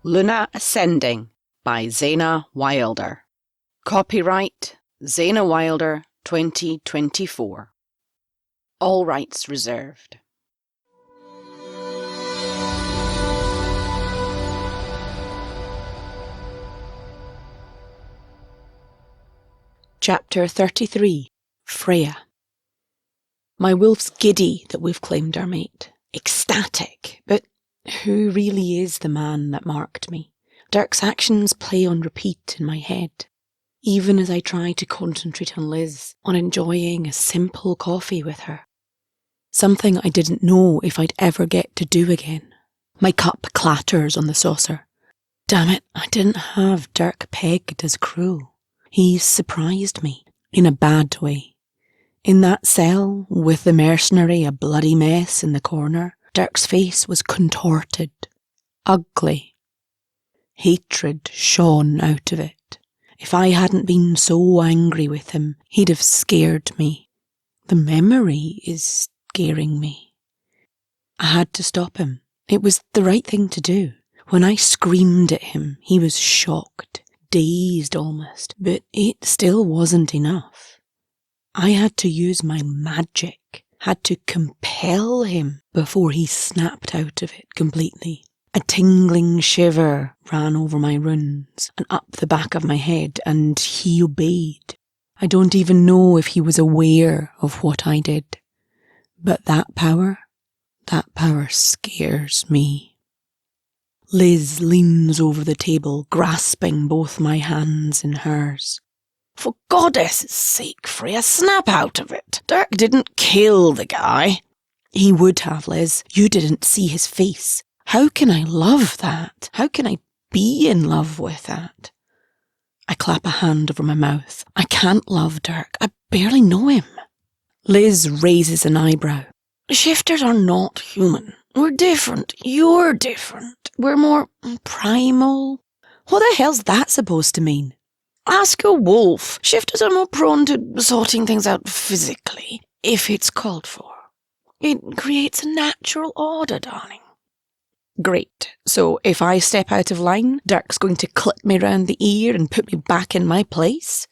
Luna Ascending by Zaina Wilder. Copyright Zaina Wilder 2024. All rights reserved. Chapter 33. Freya. My wolf's giddy that we've claimed our mate. Ecstatic, but who really is the man that marked me? Dirk's actions play on repeat in my head, even as I try to concentrate on Liz, on enjoying a simple coffee with her. Something I didn't know if I'd ever get to do again. My cup clatters on the saucer. Damn it, I didn't have Dirk pegged as cruel. He's surprised me, in a bad way. In that cell, with the mercenary a bloody mess in the corner, Dirk's face was contorted, ugly. Hatred shone out of it. If I hadn't been so angry with him, he'd have scared me. The memory is scaring me. I had to stop him. It was the right thing to do. When I screamed at him, he was shocked, dazed almost, but it still wasn't enough. I had to use my magic, had to compel him before he snapped out of it completely. A tingling shiver ran over my runes and up the back of my head, and he obeyed. I don't even know if he was aware of what I did. But that power scares me. Liz leans over the table, grasping both my hands in hers. For goddess' sake, Freya, snap out of it. Dirk didn't kill the guy. He would have, Liz. You didn't see his face. How can I love that? How can I be in love with that? I clap a hand over my mouth. I can't love Dirk. I barely know him. Liz raises an eyebrow. Shifters are not human. We're different. You're different. We're more primal. What the hell's that supposed to mean? Ask a wolf. Shifters are more prone to sorting things out physically, if it's called for. It creates a natural order, darling. Great. So if I step out of line, Dirk's going to clip me round the ear and put me back in my place?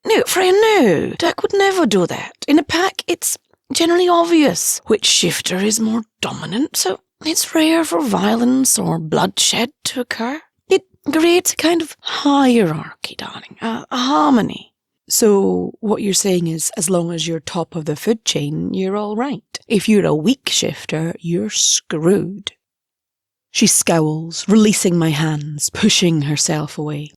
No, Freya, no. Dirk would never do that. In a pack, it's generally obvious which shifter is more dominant, so it's rare for violence or bloodshed to occur. It creates a kind of hierarchy, darling, a harmony. So what you're saying is, as long as you're top of the food chain, you're all right. If you're a weak shifter, you're screwed. She scowls, releasing my hands, pushing herself away.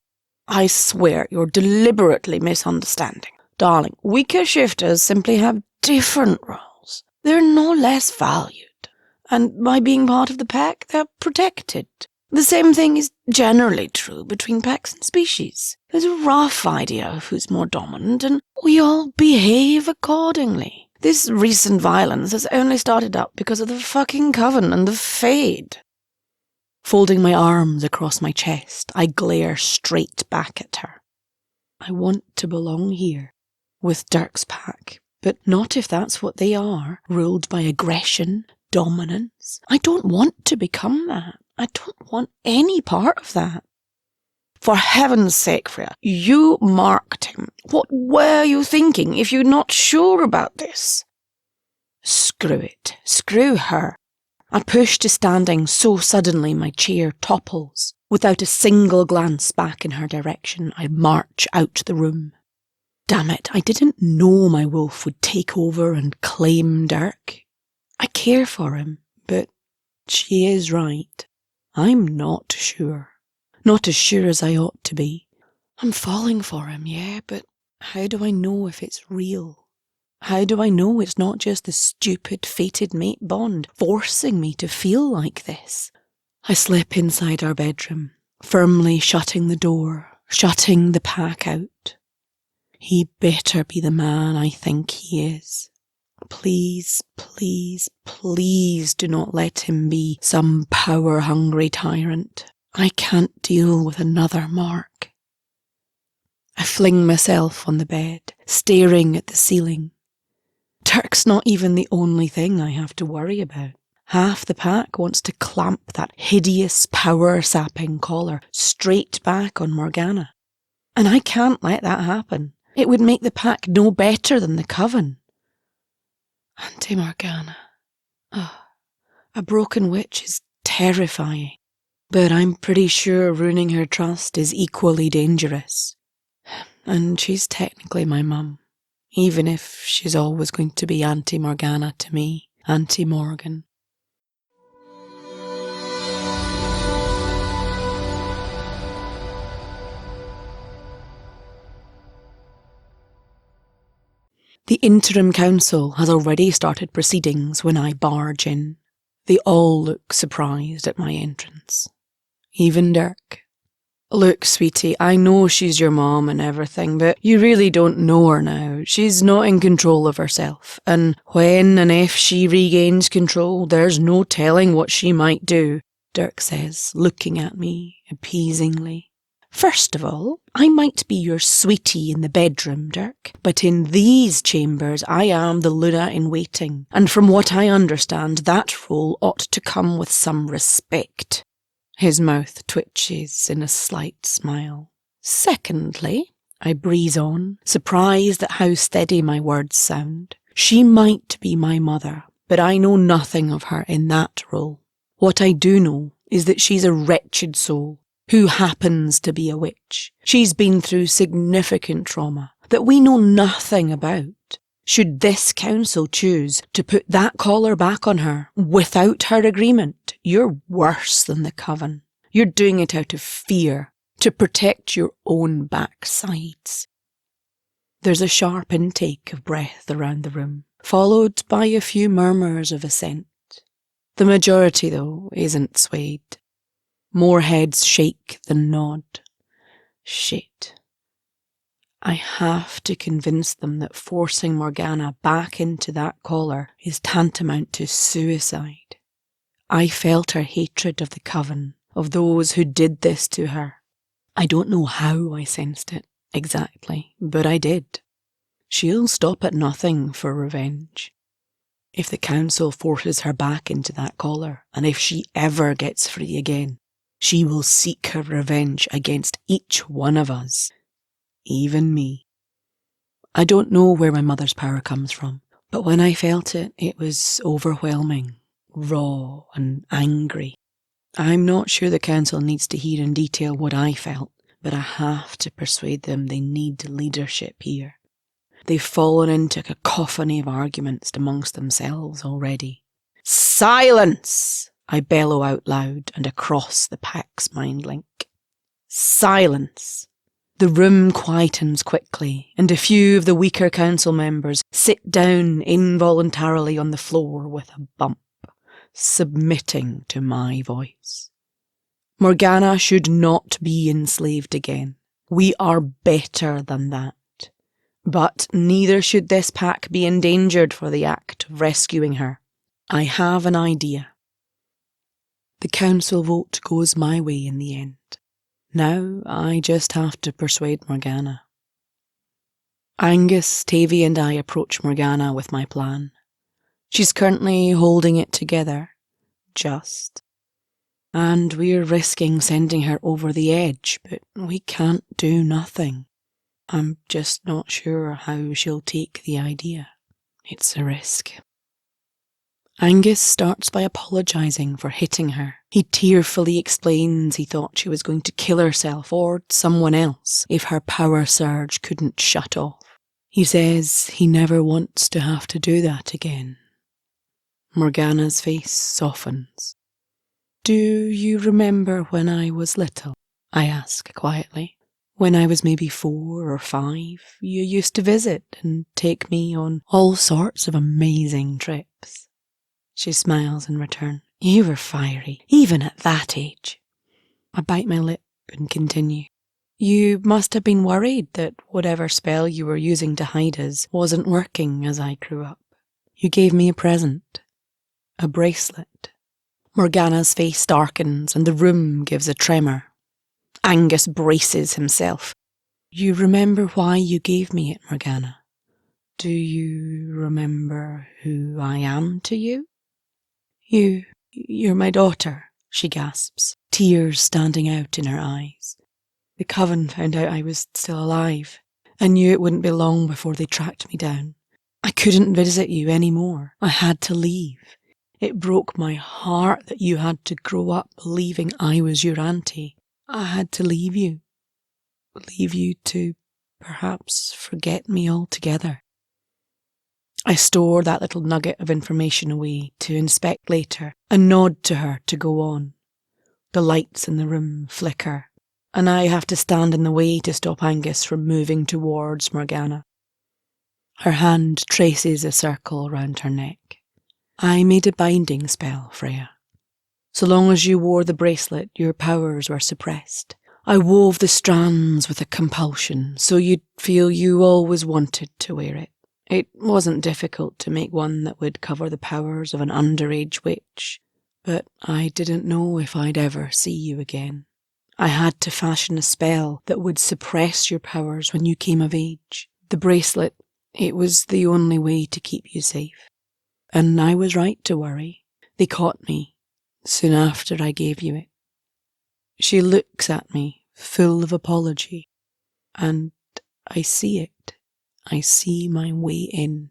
I swear you're deliberately misunderstanding. Darling, weaker shifters simply have different roles. They're no less valued. And by being part of the pack, they're protected. The same thing is generally true between packs and species. There's a rough idea of who's more dominant, and we all behave accordingly. This recent violence has only started up because of the fucking Coven and the Fade. Folding my arms across my chest, I glare straight back at her. I want to belong here, with Dirk's pack, but not if that's what they are, ruled by aggression, dominance. I don't want to become that. I don't want any part of that. For heaven's sake, Freya, you marked him. What were you thinking if you're not sure about this? Screw it. Screw her. I push to standing so suddenly my chair topples. Without a single glance back in her direction, I march out the room. Damn it, I didn't know my wolf would take over and claim Dirk. I care for him, but she is right. I'm not sure. Not as sure as I ought to be. I'm falling for him, yeah, but how do I know if it's real? How do I know it's not just the stupid fated mate bond forcing me to feel like this? I slip inside our bedroom, firmly shutting the door, shutting the pack out. He better be the man I think he is. Please, please, please do not let him be some power-hungry tyrant. I can't deal with another mark. I fling myself on the bed, staring at the ceiling. Dirk's not even the only thing I have to worry about. Half the pack wants to clamp that hideous, power-sapping collar straight back on Morganna. And I can't let that happen. It would make the pack no better than the coven. Auntie Morganna. A broken witch is terrifying. But I'm pretty sure ruining her trust is equally dangerous. And she's technically my mum, even if she's always going to be Auntie Morganna to me, Auntie Morgan. The interim council has already started proceedings when I barge in. They all look surprised at my entrance. Even Dirk. Look, sweetie, I know she's your mom and everything, but you really don't know her now. She's not in control of herself, and when and if she regains control, there's no telling what she might do, Dirk says, looking at me appeasingly. First of all, I might be your sweetie in the bedroom, Dirk, but in these chambers I am the Luna-in-waiting, and from what I understand, that role ought to come with some respect. His mouth twitches in a slight smile. Secondly, I breeze on, surprised at how steady my words sound. She might be my mother, but I know nothing of her in that role. What I do know is that she's a wretched soul, who happens to be a witch. She's been through significant trauma that we know nothing about. Should this council choose to put that collar back on her without her agreement, you're worse than the coven. You're doing it out of fear, to protect your own backsides. There's a sharp intake of breath around the room, followed by a few murmurs of assent. The majority, though, isn't swayed. More heads shake than nod. Shit. I have to convince them that forcing Morganna back into that collar is tantamount to suicide. I felt her hatred of the coven, of those who did this to her. I don't know how I sensed it exactly, but I did. She'll stop at nothing for revenge. If the council forces her back into that collar, and if she ever gets free again, she will seek her revenge against each one of us, even me. I don't know where my mother's power comes from, but when I felt it, it was overwhelming, raw and angry. I'm not sure the council needs to hear in detail what I felt, but I have to persuade them they need leadership here. They've fallen into a cacophony of arguments amongst themselves already. Silence! I bellow out loud and across the pack's mind link. Silence! The room quietens quickly, and a few of the weaker council members sit down involuntarily on the floor with a bump, submitting to my voice. Morganna should not be enslaved again. We are better than that. But neither should this pack be endangered for the act of rescuing her. I have an idea. The council vote goes my way in the end. Now I just have to persuade Morganna. Angus, Tavy and I approach Morganna with my plan. She's currently holding it together, just. And we're risking sending her over the edge, but we can't do nothing. I'm just not sure how she'll take the idea. It's a risk. Angus starts by apologising for hitting her. He tearfully explains he thought she was going to kill herself or someone else if her power surge couldn't shut off. He says he never wants to have to do that again. Morganna's face softens. Do you remember when I was little? I ask quietly. When I was maybe 4 or 5, you used to visit and take me on all sorts of amazing trips. She smiles in return. You were fiery, even at that age. I bite my lip and continue. You must have been worried that whatever spell you were using to hide us wasn't working as I grew up. You gave me a present. A bracelet. Morganna's face darkens and the room gives a tremor. Angus braces himself. You remember why you gave me it, Morganna? Do you remember who I am to you? You're my daughter, she gasps, tears standing out in her eyes. The coven found out I was still alive. I knew it wouldn't be long before they tracked me down. I couldn't visit you anymore. I had to leave. It broke my heart that you had to grow up believing I was your auntie. I had to leave you. Leave you to perhaps forget me altogether. I store that little nugget of information away to inspect later and nod to her to go on. The lights in the room flicker, and I have to stand in the way to stop Angus from moving towards Morganna. Her hand traces a circle around her neck. I made a binding spell, Freya. So long as you wore the bracelet, your powers were suppressed. I wove the strands with a compulsion, so you'd feel you always wanted to wear it. It wasn't difficult to make one that would cover the powers of an underage witch, but I didn't know if I'd ever see you again. I had to fashion a spell that would suppress your powers when you came of age. The bracelet, it was the only way to keep you safe. And I was right to worry. They caught me soon after I gave you it. She looks at me, full of apology, and I see it. I see my way in.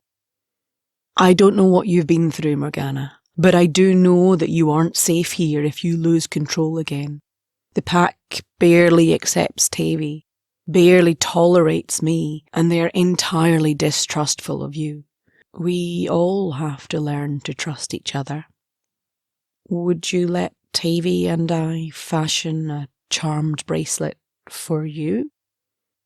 I don't know what you've been through, Morganna, but I do know that you aren't safe here if you lose control again. The pack barely accepts Tavy, barely tolerates me, and they're entirely distrustful of you. We all have to learn to trust each other. Would you let Tavy and I fashion a charmed bracelet for you?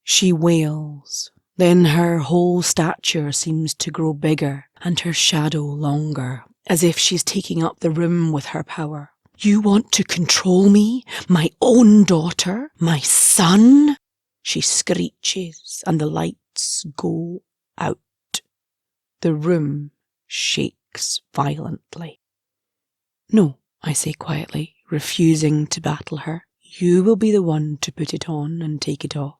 She wails. Then her whole stature seems to grow bigger and her shadow longer, as if she's taking up the room with her power. You want to control me? My own daughter? My son? She screeches and the lights go out. The room shakes violently. No, I say quietly, refusing to battle her. You will be the one to put it on and take it off.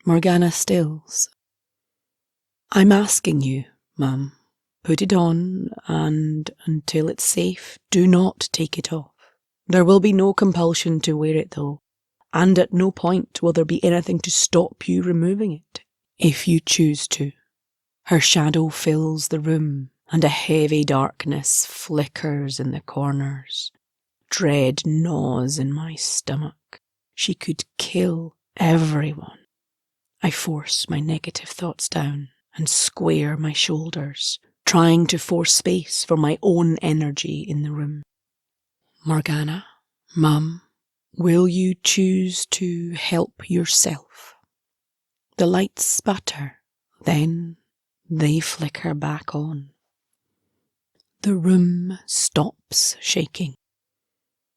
Morganna stills. I'm asking you, Mum. Put it on, and until it's safe, do not take it off. There will be no compulsion to wear it, though, and at no point will there be anything to stop you removing it, if you choose to. Her shadow fills the room, and a heavy darkness flickers in the corners. Dread gnaws in my stomach. She could kill everyone. I force my negative thoughts down and square my shoulders, trying to force space for my own energy in the room. Morganna, Mum, will you choose to help yourself? The lights sputter, then they flicker back on. The room stops shaking.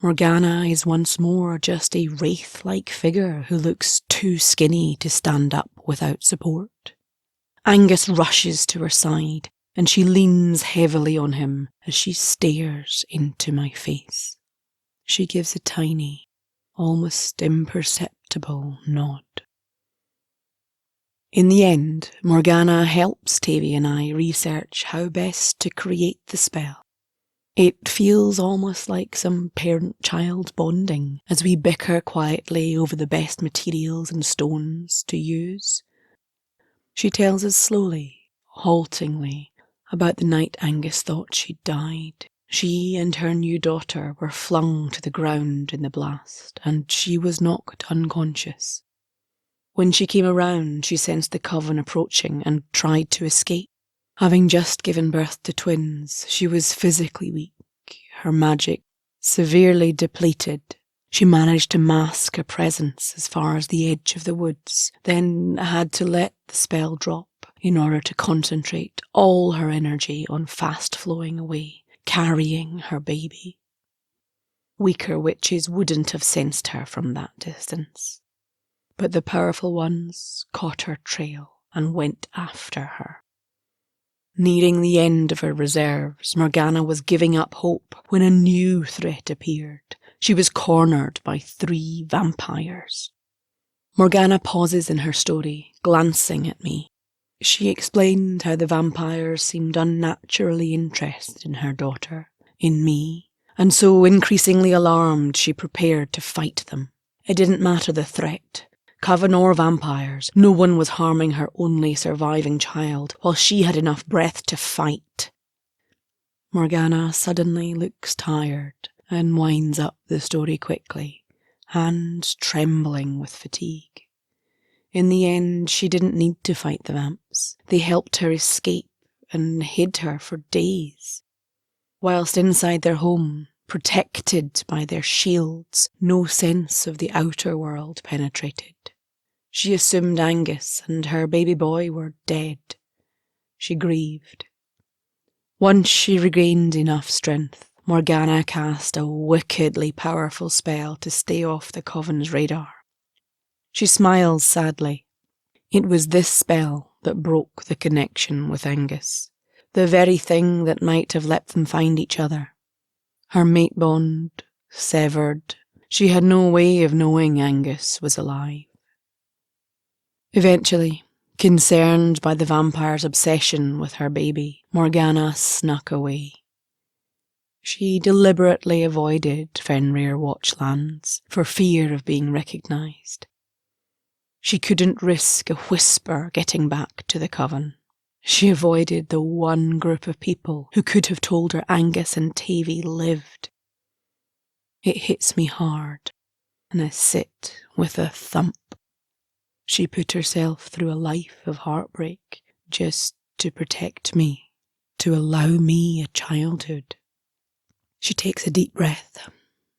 Morganna is once more just a wraith-like figure who looks too skinny to stand up without support. Angus rushes to her side, and she leans heavily on him as she stares into my face. She gives a tiny, almost imperceptible nod. In the end, Morganna helps Tavy and I research how best to create the spell. It feels almost like some parent-child bonding as we bicker quietly over the best materials and stones to use. She tells us slowly, haltingly, about the night Angus thought she'd died. She and her new daughter were flung to the ground in the blast, and she was knocked unconscious. When she came around, she sensed the coven approaching and tried to escape. Having just given birth to twins, she was physically weak, her magic severely depleted. She managed to mask her presence as far as the edge of the woods, then had to let the spell drop in order to concentrate all her energy on fast flowing away, carrying her baby. Weaker witches wouldn't have sensed her from that distance, but the powerful ones caught her trail and went after her. Nearing the end of her reserves, Morganna was giving up hope when a new threat appeared. She was cornered by 3 vampires. Morganna pauses in her story, glancing at me. She explained how the vampires seemed unnaturally interested in her daughter. in me, and so increasingly alarmed she prepared to fight them. It didn't matter the threat. Coven or vampires, no one was harming her only surviving child, while she had enough breath to fight. Morganna suddenly looks tired and winds up the story quickly, hands trembling with fatigue. In the end, she didn't need to fight the vamps. They helped her escape and hid her for days. Whilst inside their home, protected by their shields, no sense of the outer world penetrated. She assumed Angus and her baby boy were dead. She grieved. Once she regained enough strength, Morganna cast a wickedly powerful spell to stay off the Coven's radar. She smiles sadly. It was this spell that broke the connection with Angus, the very thing that might have let them find each other. Her mate bond severed. She had no way of knowing Angus was alive. Eventually, concerned by the vampire's obsession with her baby, Morganna snuck away. She deliberately avoided Fenrir watchlands for fear of being recognised. She couldn't risk a whisper getting back to the Coven. She avoided the one group of people who could have told her Angus and Tavy lived. It hits me hard, and I sit with a thump. She put herself through a life of heartbreak just to protect me, to allow me a childhood. She takes a deep breath.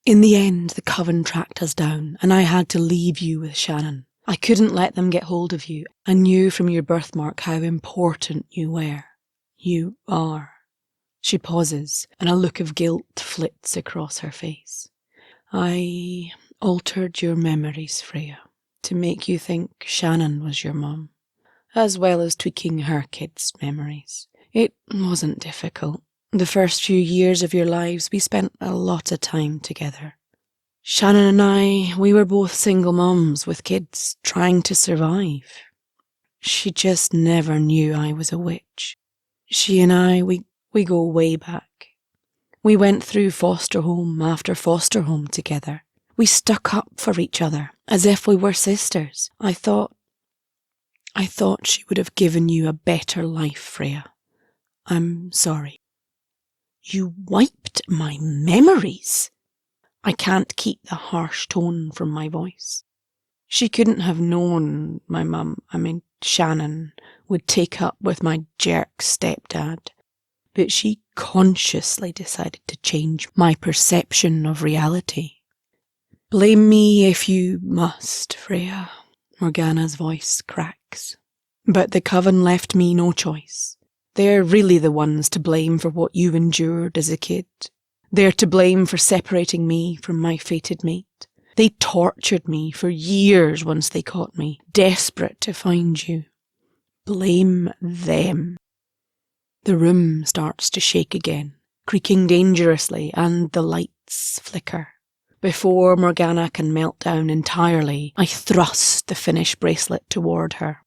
In the end, the Coven tracked us down, and I had to leave you with Shannon. I couldn't let them get hold of you. I knew from your birthmark how important you were. You are. She pauses, and a look of guilt flits across her face. I altered your memories, Freya, to make you think Shannon was your mum, as well as tweaking her kids' memories. It wasn't difficult. The first few years of your lives, we spent a lot of time together. Shannon and I, we were both single mums with kids, trying to survive. She just never knew I was a witch. She and I, we go way back. We went through foster home after foster home together. We stuck up for each other, as if we were sisters. I thought she would have given you a better life, Freya. I'm sorry. You wiped my memories. I can't keep the harsh tone from my voice. She couldn't have known Shannon, would take up with my jerk stepdad, but she consciously decided to change my perception of reality. Blame me if you must, Freya. Morganna's voice cracks. But the Coven left me no choice. They're really the ones to blame for what you endured as a kid. They're to blame for separating me from my fated mate. They tortured me for years once they caught me, desperate to find you. Blame them. The room starts to shake again, creaking dangerously, and the lights flicker. Before Morganna can melt down entirely, I thrust the finished bracelet toward her.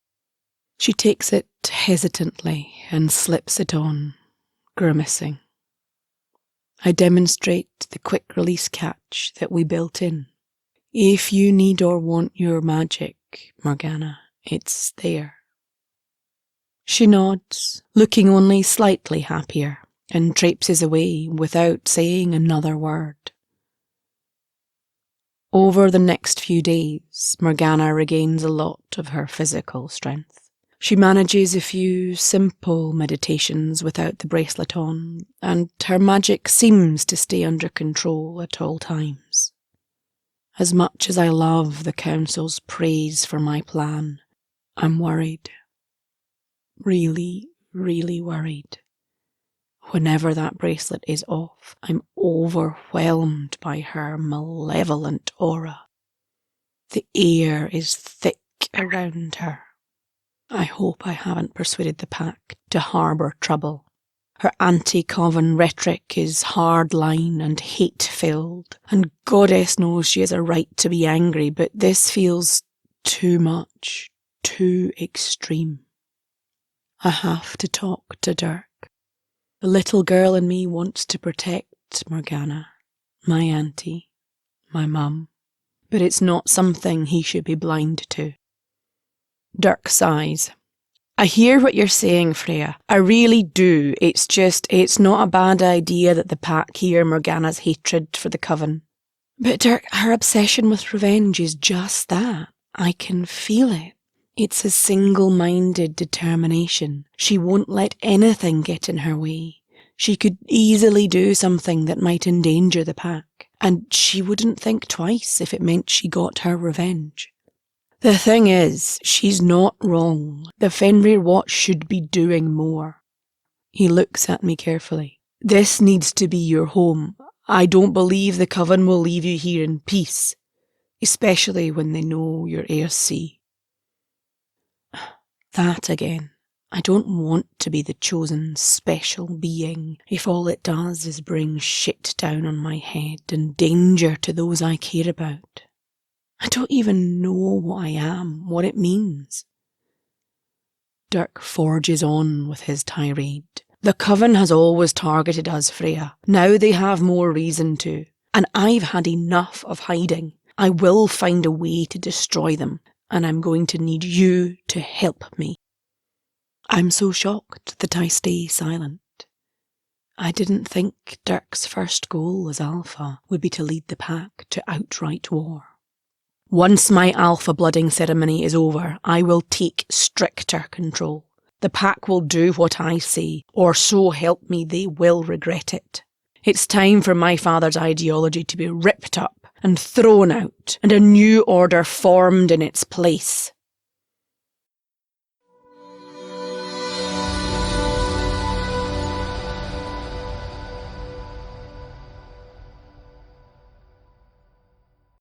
She takes it hesitantly and slips it on, grimacing. I demonstrate the quick release catch that we built in. If you need or want your magic, Morganna, it's there. She nods, looking only slightly happier, and traipses away without saying another word. Over the next few days, Morganna regains a lot of her physical strength. She manages a few simple meditations without the bracelet on, and her magic seems to stay under control at all times. As much as I love the Council's praise for my plan, I'm worried. Really, really worried. Whenever that bracelet is off, I'm overwhelmed by her malevolent aura. The air is thick around her. I hope I haven't persuaded the pack to harbour trouble. Her anti-Coven rhetoric is hard-line and hate-filled, and Goddess knows she has a right to be angry, but this feels too much, too extreme. I have to talk to Dirk. The little girl in me wants to protect Morganna, my auntie, my mum, but it's not something he should be blind to. Dirk sighs. I hear what you're saying, Freya. I really do. It's not a bad idea that the pack hear Morganna's hatred for the Coven. But Dirk, her obsession with revenge is just that. I can feel it. It's a single-minded determination. She won't let anything get in her way. She could easily do something that might endanger the pack, and she wouldn't think twice if it meant she got her revenge. The thing is, she's not wrong. The Fenrir Watch should be doing more. He looks at me carefully. This needs to be your home. I don't believe the Coven will leave you here in peace, especially when they know you're heir-see. That again. I don't want to be the chosen special being if all it does is bring shit down on my head and danger to those I care about. I don't even know what I am, what it means. Dirk forges on with his tirade. The Coven has always targeted us, Freya. Now they have more reason to. And I've had enough of hiding. I will find a way to destroy them, and I'm going to need you to help me. I'm so shocked that I stay silent. I didn't think Dirk's first goal as Alpha would be to lead the pack to outright war. Once my Alpha blooding ceremony is over, I will take stricter control. The pack will do what I say, or so help me they will regret it. It's time for my father's ideology to be ripped up and thrown out, and a new order formed in its place.